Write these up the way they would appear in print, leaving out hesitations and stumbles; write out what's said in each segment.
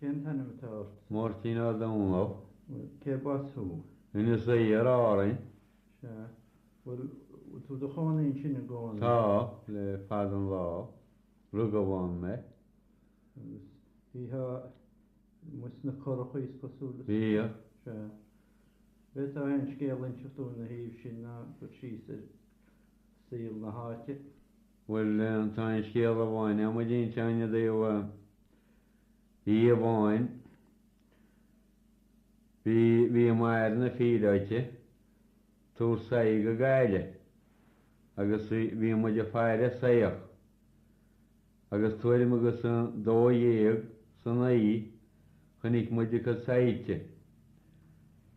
كان هنم تارت مارتينا دونلو كباسو إن سيارة شا وتدخونين شنو قون تا لفادن الله رقبان ما فيها مسنقر خيس قصول هي شا بيتا هين شكيلين شفتونا هي فشنا بشيس سيل نهاتي ولا تانش كي الله وين أما جين تاني ديوا هي وين vi maarna fíráte tú saí go gaile agus bhí mu de fearre saoach agus tuairim agus san dóhéag san í chunig mu go saite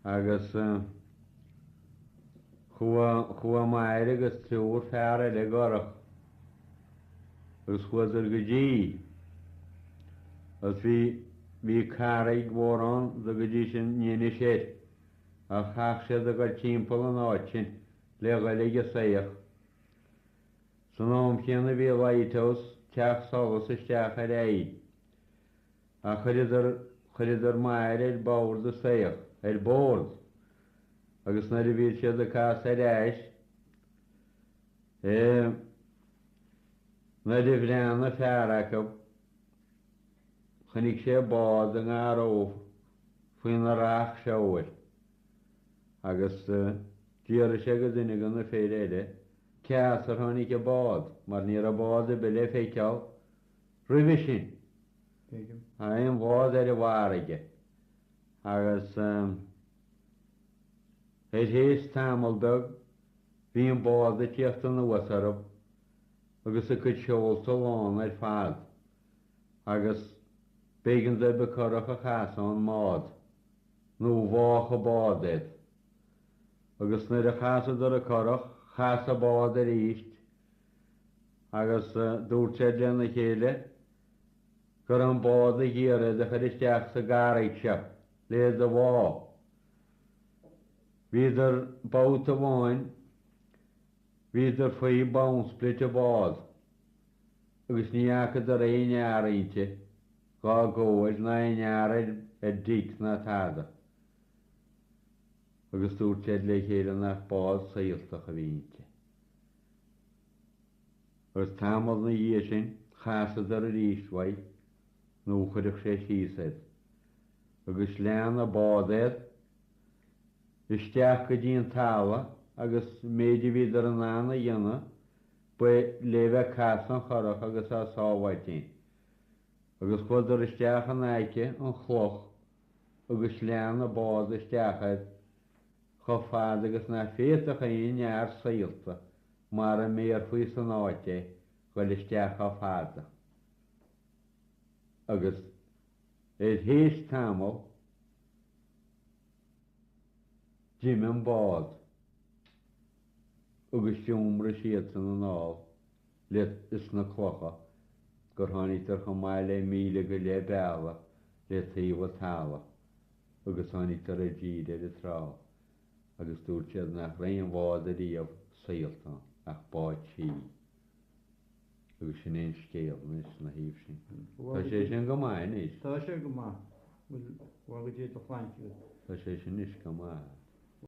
agus chua mair agus túr fearre le gorach agus chuidir go dtí agus bhí caraigh mhórán do go dtí sin níana sé a chaach sé a go timpeall an áitin le gaige saoach. San am chéanna bhí leithtos teach solas isteach a réid a chuidir mair ar bord a saoach ar bord agus na bhí siad a cas a réis na bhreanna fearracha chunig sé bád an gáróh faoin na raach seoir agus díar sé go duine gan na féad éile ceas ar tháinig a bád mar níor a bád a be le féiteáil roimhe sin a on bhád ar a bhharige agus héis tamil beg bhí an bád a tíochtta na wasarab agus a chud seolta lán ar fad agus bégan de be corach a chas an mád nó bhách a bád éid agus nuair a chasa ar a corach chas a bád ar íist agus dúirt sé déanna chéile gur an bád a ghéad a chuir isteach sa garaigh se léad a bhá. Bhíidir bát a bháin bhíidir faoi bánsplit a bád agus níachad ar aon airinte gá góid na aard a díc na táda agus dúirt sé le chéile nach bád saoilteach a bhíonnte. Agus tamil na dhé sin chasad ar a ríoshaid nó chuireach sé síosaid agus lean a bád éad isteach go dtíon tála agus méidir bhíidir an ána dhéanana bu lébheith cas an chorach agus á sáhhaidtín agus chuidir isteach an aice an chloch agus lean a bád isteachad cho fad agus na féach a aon saoilta mar a méar faoi san áite chuil isteach á fada. Agus héis tamil Jim an bád agus siúmra siad san an áil le is na clocha gur tháinítar chu mai le míle go le beala le taobh tála agus tháinítar a ddíad ar a trá agus dúirt siad nach raon bhád a díomh saoiltán ach báid sí agus sin éon scéal is na híomh sin. Tá sé sin go maith is. Tá sé go maith bhfuil go dtí a chláintiú. Tá sé sin is go maith.